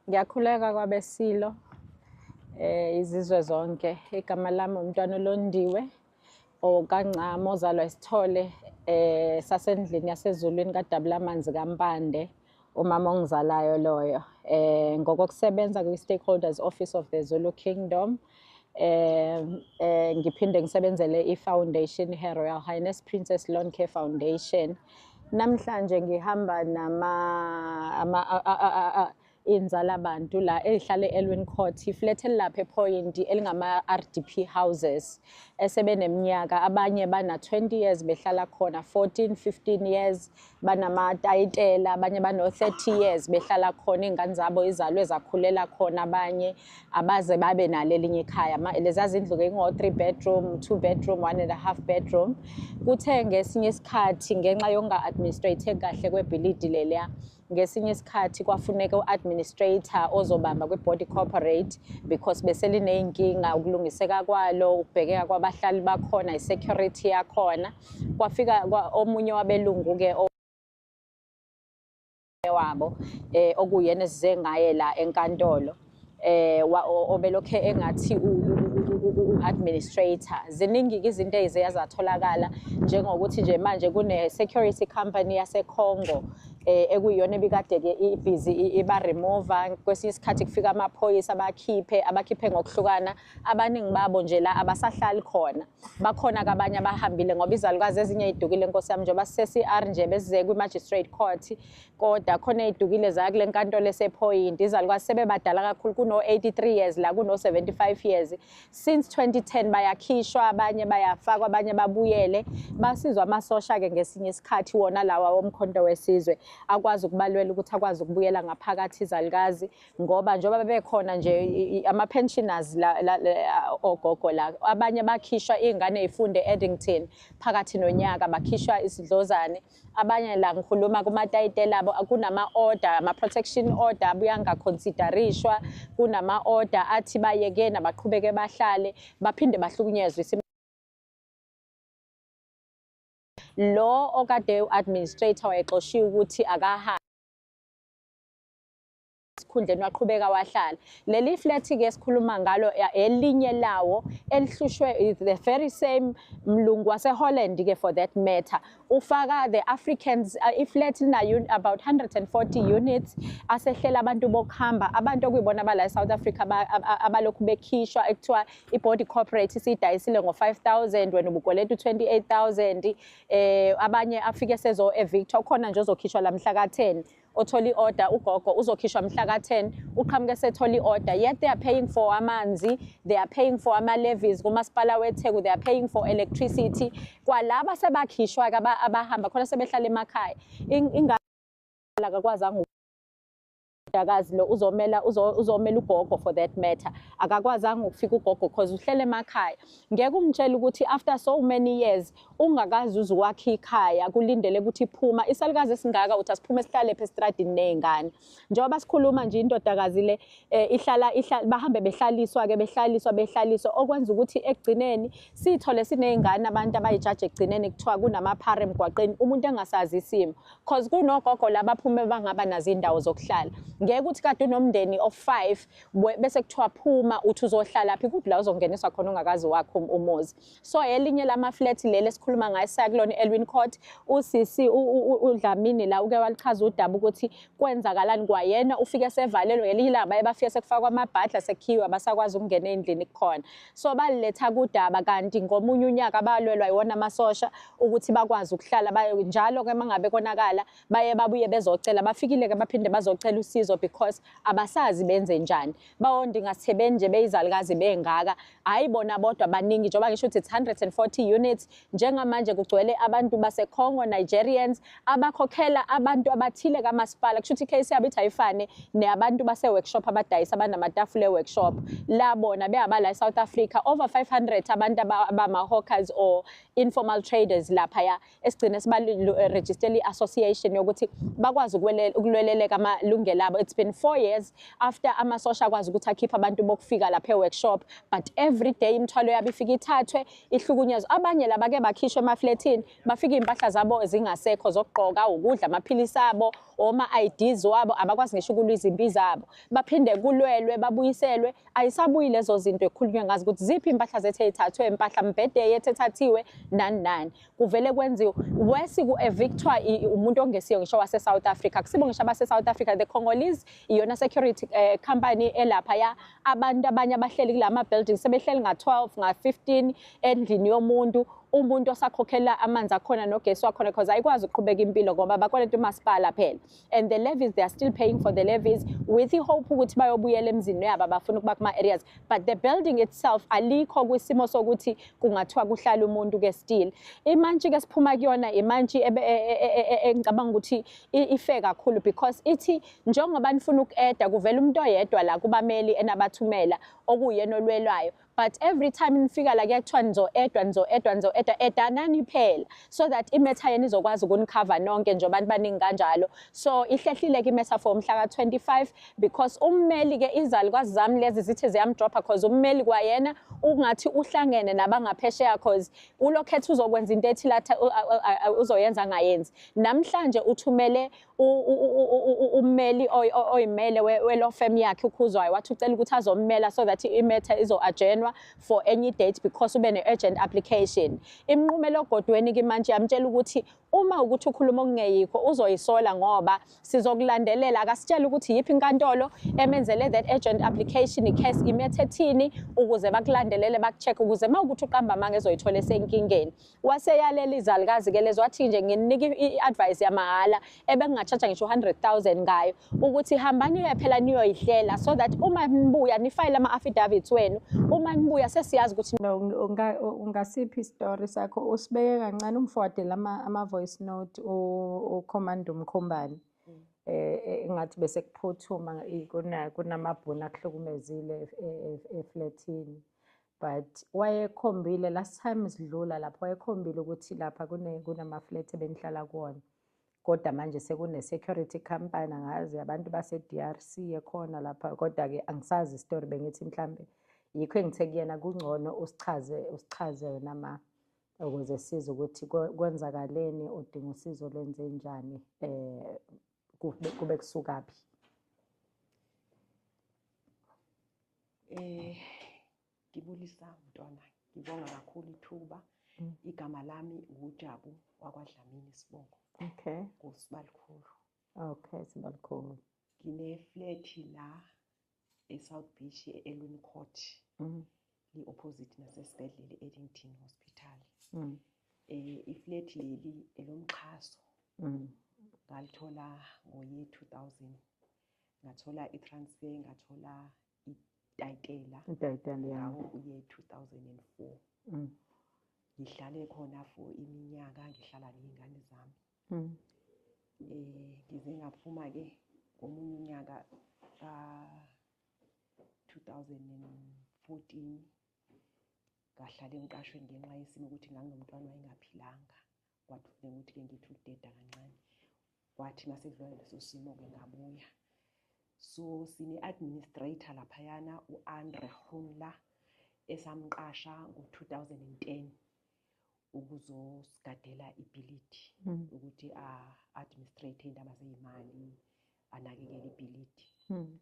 Ngiyakhuleka kwabesilo izizwe zonke. Igama lami umntwana olondiwe okancama ozalwa isithole sasendlini yasezulwini kaDabulamanzi kaMpande, umama ongizalayo loyo. Ngokokusebenza kwi-Stakeholders Office of the Zulu Kingdom, ngiphinde ngisebenzele i-foundation Her Royal Highness Princess Lawn Care Foundation. Namhlanje ngihamba inzala abantu la ehlale eElwin Court, iflat elapha ePoint elingama-RDP houses esebeneminyaka, abanye bana 20 years behlala khona, 14, 15 years, banamatayitela, abanye bano 30 years behlala khona. Iy'ngane zabo izalwe zakhulela khona, abanye abaze babe nalo elinye ikhaya. Leza zindlu-ke ngo 3 bedroom, 2 bedroom, 1.5 bedroom. Kuthe ngesinye isikhathi ngenxa yokunga-administrate kahle kwebhilidi leliya, ngesinye isikhathi kwafuneka u-administrator ozobamba kwe-body corporate because beseliney'nkinga, ukulungiseka kwalo, ukubhekeka kwabahlali bakhona, i-security yakhona. Kwafika omunye wabelungu-ke wabo okuyena esize ngaye la enkantolo, obelokhe engathi u-administrator. Ziningi-ke izinto eziye zatholakala, njengokuthi nje manje kune-security company yaseCongo ekuyiyona ebikade-ke ibhizi iba-remova. Kwesinye isikhathi kufika amaphoyisa abakhiphe ngokuhlukana. Abaningi babo nje la abasahlali khona, bakhona-ke abanye abahambile ngoba izalukazi ezinye ey'dukile Nkosi yami, njengoba sise-CR nje besize kwi-magistrate court, kodwa khona ey'dukile za kule nkantolo esePoint. Izalukazi sebebadala kakhulu, kuno-83 years la, kuno-75 years. Since 2010 bayakhishwa, abanye bayafakwa, abanye babuyele. Basizwa amasosha-ke ngesinye isikhathi, wona lawa womkhonto wesizwe, akwazi ukubalwela ukuthi akwazi ukubuyela ngaphakathi izalukazi, ngoba njengoba bebekhona nje ama-pensioners ogogo la, abanye bakhishwa iy'ngane ey'funde e-Addington phakathi nonyaka, bakhishwa isidlozane. Abanye la ngikhuluma kumatayitela abo, kunama-order, ama-protection order abuye angakhonsidarishwa, kunama-order athi bayekena baqhubeke bahlale, baphinde bahlukunyezwe. Lo okade u-administrator wayexoshiwe ukuthi akahambe esikhundleni, waqhubeka wahlala. Leli flat-ke esikhuluma ngalo elinye lawo elihlushwe the very same mlungu wase-Holland-ke for that matter. Ufaka the Africans, iflat linayo about 140 units, asehlela abantu bokuhamba, abantu okuyibona abala eSouth Africa abalokhu bekhishwa, ekuthiwa i-body corporate isiyidayisile ngo-5,000, wena ubukweleta u-28,000. Abanye afike sezo-evictwa, ukhona nje ozokhishwa la mhla ka-10, othola i-order, ugogo uzokhishwa mhla ka-10, uqhamuke sethola i-order, yet they are paying for amanzi, they are paying for ama-levies kumasipala weTheku, they are paying for electricity. Kwalaba sebakhishwa-ke abahamba khona sebehlala emakhaya, ingane akakwazanga udakazi lo uzomela ugogo for that matter, akakwazanga ukufika ugogo because uhlele emakhaya. Ngeke ungitshela ukuthi after so many years ungakazi uzokwakha ikhaya, kulindele ukuthi iphuma isalukazi esingaka uthi asiphume sihlale phe estradini nezingane. Njengoba sikhuluma nje indodakazi le ihlala bahambe behlaliswa, okwenza ukuthi ekugcineni sithole sinezingane abantu abayijaji ekugcineni kuthiwa kunamaphara emgwaqeni, umuntu engasazi isimo, because kunogogo labaphume bangaba nazo indawo zokuhlala. Ngeke ukuthi kade unomndeni of 5 bese kuthiwa phuma uthi uzohlala phi, kuphi la uzongeniswa khona ungakazi wakho umuzi. So elinye lama-flat leli esikhuluma ngayo eSakulona eElwin Court, usisi uDlamini la uke walichaza udaba ukuthi kwenzakalani kwayena, ufike sevalelwe ngelinye ilanga baye bafike sekufakwa amabhadla sekhiwe, abasakwazi ukungena endlini kukhona. So baliletha kudaba, kanti ngomunye unyaka balwelwa yiwona amasosha ukuthi bakwazi ukuhlala. Njalo-ke mangabe konakala baye babuye bezocela, bafikile-ke baphinde bazocela usizo because abasazi benze njani. Bawondi ngasebenzi nje beyizalukazi bengaka, hayi bona bodwa baningi, njengoba ngisho ukuthi it's 140 units. Njengamanje kugcwele abantu baseCongo, Nigerians, abakhokhela abantu abathile kamasipala. Kusho ukuthi i-case yabo ithi ayifane neyabantu base-workshop abadayisa abanamatafula e-workshop. La bona behabala eSouth Africa, over 500 abantu abama-hawkers or informal traders laphaya, esigcine siba-register i-association yokuthi bakwazi ukulweleleka amalungelo abo yabo. It's been 4 years after amasosha akwazi ukuthi akhiphe abantu bokufika lapha e-workshop, but every day imithwalo yabo ifika ithathwe ihlukunyezwe. Abanye labake bakhishwe emafletini bafika impahla zabo zingasekho zokugqoka, ukudla, amaphilisi abo, oma-IDs wabo abakwazi ngisho ukulwiza impilo zabo. Baphinde kulwelwe babuyiselwe, ayisabuyi lezo zinto ekhulunywe ngazo ukuthi ziphi impahla zethu ey'thathwe, impahla mbhede yethu ethathiwe, nani nani. Kuvele kwenziwe wesi ku-evictwa umuntu ongesiyo ngisho wase-South Africa. Akusibo ngisho abase-South Africa, the Congolese iyona security company elaphaya. Abantu abanye abahleli kula ma-buildings sebehleli nga-12 nga-15 endlini yomuntu. Umuntu osakhokhela amanzi akhona nogesi wakhona because ayikwazi ukuqhubeka impilo ngoba bakweleta umasipala phela. And the levies, they are still paying for the levies with the hope ukuthi bayobuyela emzini yabo abafuna ukuba kuma areas, but the building itself alikho kwisimo sokuthi kungathiwa kuhlala umuntu ke still. Imantshi ke siphuma kuyona imantshi engicabanga ukuthi ife kakhulu because ithi njengoba nifuna uku-eda kuvela umuntu oyedwa la kubameli enabathumela okuyena olwelwayo. But every time nifika la kuyakuthiwa nizo-edwa edanani phela so that imetha yenu izokwazi ukunikhava nonke njengoba baningi kanjalo. So ihlehlile-ke imetha for umhla ka-25 because ummeli-ke izalukwazi zami lezi zithi ziyamdropha because ummeli kwayena ungathi uhlangene nabangaphesheya because ulokhetha uzokwenza into ethi lathi uzoyenza ngayenzi. Namhlanje uthumele ummeli oyimele we-law firm yakhe ukhuzwayo wathi ucela ukuthi azommela so that imetha izo-ajenwa for any date because ube ne-urgent application. Imnqumelo ogodweni-ke manje yamtshela ukuthi uma ukuthi ukhuluma okungeyikho uzoyisola ngoba sizokulandelela. Akasitshela ukuthi yiphi inkantolo emenzele that urgent application case imethe ethini ukuze bakulandelele baku-check ukuze uma ukuthi uqamba amanga ezoyithola esenkingeni. Waseyalela izalukazi-ke lezo wathi nje nginika i-advice yamahhala ebenginga-charge ngisho 100,000 ngayo ukuthi hambani niye phela niyoyihlela so that uma nibuya nifayile ama-affidavits wenu, uma nibuya sesiyazi ukuthi ungasiphi story sakho usibeke kancane umforwardele ama-voice note uCommando Mkhombane. Ngathi bese kuphuthuma kunamabhunu akuhlukumezile efletini, but wayekhombile last time sidlula lapho wayekhombile ukuthi lapha kunama-flat ebenihlala kuwona, kodwa manje sekune-security company angazi abantu base-DRC ekhona lapha, kodwa-ke angisazi istory bengithi mhlambe yikho engithe kuyena kungcono usichaze wena ukuze size ukuthi kwenzakaleni, udinga usizo lwenze njani, kube kusukaphi. Ngibulisa Mntwana, ngibonga kakhulu ithuba. Igama lami uJabu wakwaDlamini Sibongo. Okay. KuSibalikhulu. Okay, Sibalikhulu. Ngine-flat la eSouth Beach eElwin Court. Li-opposite nasesibhedlela e-Eddington Hospital. Iflat leli elomxhaso ngalithola ngoye 2000. Ngathola i-transfer, ngathola itayitela ngawo uye 2004. Ngihlale khona for iminyaka, ngihlala ney'ngane zami. Ngize ngaphuma-ke ngomunye unyaka ka-2014 ngahlala emqashweni ngenxa yesimo ukuthi nganginomntwana wayengaphilanga. Kwathi ukuthi-ke ngithi ukudeda kancane. Kwathi mase kudlula leso simo-ke ngabuya. So sine-administrator laphayana u-Andre Hunla esamqasha ngo-2010 ukuzosigadela ibhilidi ukuthi a-administrate iy'ndaba zey'mali, anakekele ibhilidi.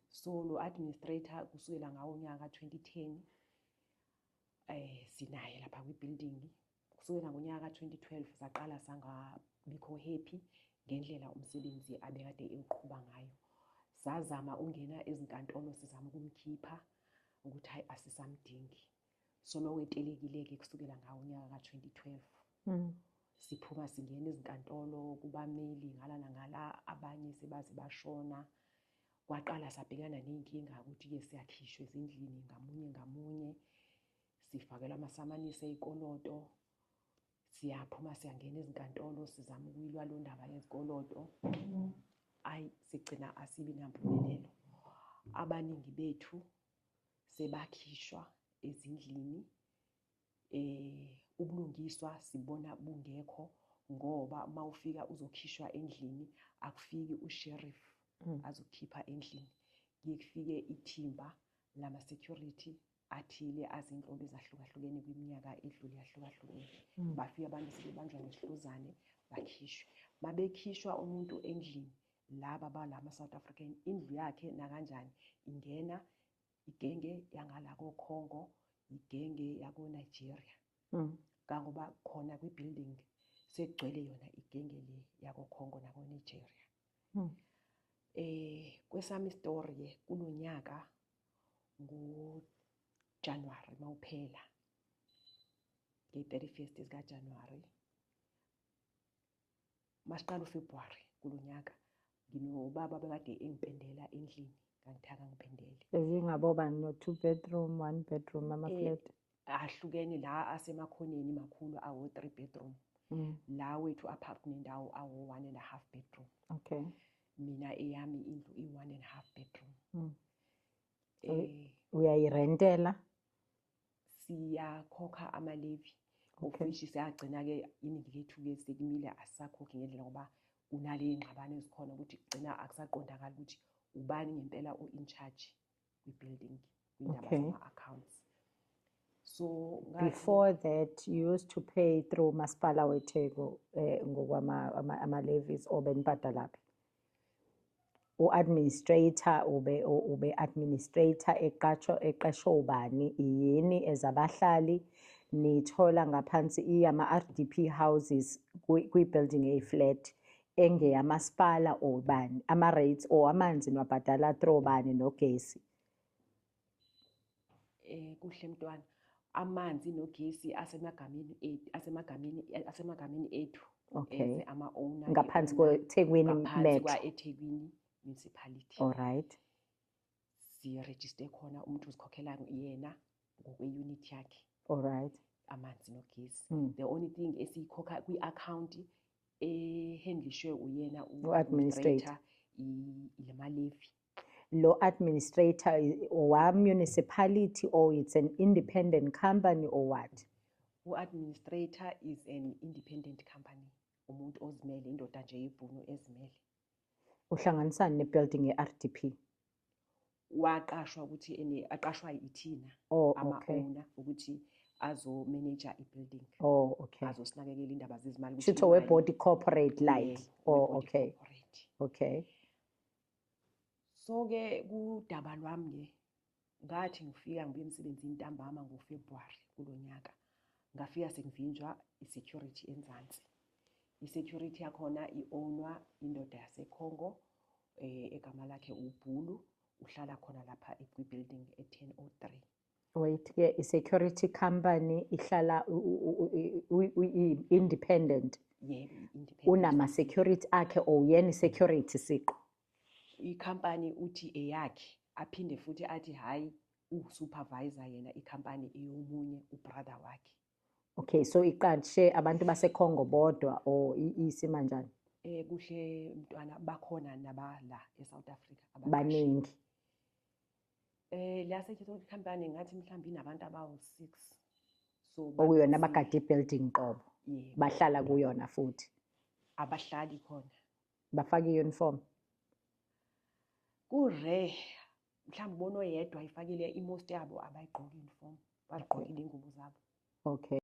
So lo administrator kusukela ngawo unyaka ka-2010 sinaye lapha kwi-building. Kusukela ngonyaka ka-2012 saqala sangabikho happy ngendlela umsebenzi abekade ewuqhuba ngayo. Sazama ungena ezinkantolo sizama ukumkhipha ukuthi hayi asisamdingi. So lo wetelekile-ke kusukela ngawo unyaka ka-2012. Siphuma singena ezinkantolo kubameli ngala nangala, abanye sebaze bashona. Kwaqala sabhekana ney'nkinga ukuthi-ke siyakhishwa ezindlini ngamunye. Sifakelwa amasamanisi ey'koloto. Siyaphuma siyangena ezinkantolo sizama ukuyilwa lo ndaba yezikoloto. Ayi sigcina asibi nampumelelo. Abaningi bethu sebakhishwa ezindlini. Ubulungiswa sibona bungekho ngoba uma ufika uzokhishwa endlini akufiki usheriff azokhipha endlini. Kuye kufike ithimba lama-security athile azinhlobo ezahlukahlukene kwiminyaka edlule yahlukahlukene. Bafike abantu sebebanjwa ngesihluzane bakhishwe. Mabekhishwa umuntu endlini, laba balama-South African, indlu yakhe nakanjani ingena igenge yangala ko-Congo, igenge yako-Nigeria. Kangoba khona kwi-building sekugcwele yona igenge le yako-Congo nako-Nigeria. Kwesami story kulonyaka ngoJanuwari mawuphela, nge-31st zikaJanuwari, masiqala uFebruwari kulonyaka, nginobaba bekade engipendela endlini, ngangithaka ngipendele. Bezingabo bani, no 2 bedroom, 1 bedroom, ama-flat? Ahlukene, la asemakhoneni makhulu awo 3 bedroom. La wethu apartment awo 1.5 bedroom. Okay. Mina eyami indlu i-1.5 bedroom. Uyayirentela? Siyakhokha ama-levy, of which siyagcina-ke iningi lethu-ke sekumile asisakhokhi ngendlela ngoba kunale y'ngxabano ezikhona ukuthi kugcina akusaqondakali ukuthi ubani ngempela o-in charge kwi-building, kwindaba zama-accounts. So before that, you used to pay through Masipala weTheku ama-levies, or benibhadalaphi? U-administrator ube administrator eqashwe ubani? Yini ezabahlali nithola ngaphansi ama-RDP houses kwi-building eyi-flat engeyamasipala or bani? Ama-rates or amanzi niwabhadala through bani nogesi? Kuhle mntwana, amanzi nogesi asemagameni ethu. Okay. Ama-owner Ngaphansi kweThekwini ngaphansi kwa-eThekwini municipality. All right. Siyarejiste khona umuntu uzikhokhela yena ngokwe-unit yakhe. All right. Amanzi nogesi. The only thing esiyikhokha kwi-account ehandlishwe uyena u-administrator ilama-levy. Lo administrator or municipality, or it's an independent company, or what? U-administrator is an independent company. Umuntu ozimele, indoda nje yibhunu ezimele. Uhlanganisani ne-building ye-RDP? Waqashwa ukuthi aqashwa ithina ama-owner ukuthi azo-manager i-building. Oh, okay. Azosinakekela indaba zezimali. Shito we-body corporate like. Oh, okay. Okay. So-ke kudaba lwami-ke, ngathi ngifika ngibuye emsebenzini ntambama ngoFebruwari kulonyaka, ngafika sengivinjwa i-security eNzansi. I-security yakhona i-ownwa indoda yaseCongo, egama lakhe uBhulu, uhlala khona lapha kwi-building e-1003. Wait, ke i-security company ihlala independent? Yebo, independent. Unama-security akhe or uyena i-security siqu? I-company uthi eyakhe, aphinde futhi athi hayi u-supervisor yena i-company eyomunye ubrother wakhe. Okay, so iqashe abantu baseCongo bodwa or isimanjani? Kuhle mntwana, bakhona nabala eSouth Africa baningi. La security company ngathi mhlawumbe inabantu abawu-6. So okuyona abagade i-building qobo? Yebo. Bahlala kuyona futhi? Abahlali khona. Bafaka i-uniform? Kure mhlawumbe ubona oyedwa ifakile, i-most yabo abayigqoki i-uniform, bagqokile ingubo zabo. Okay.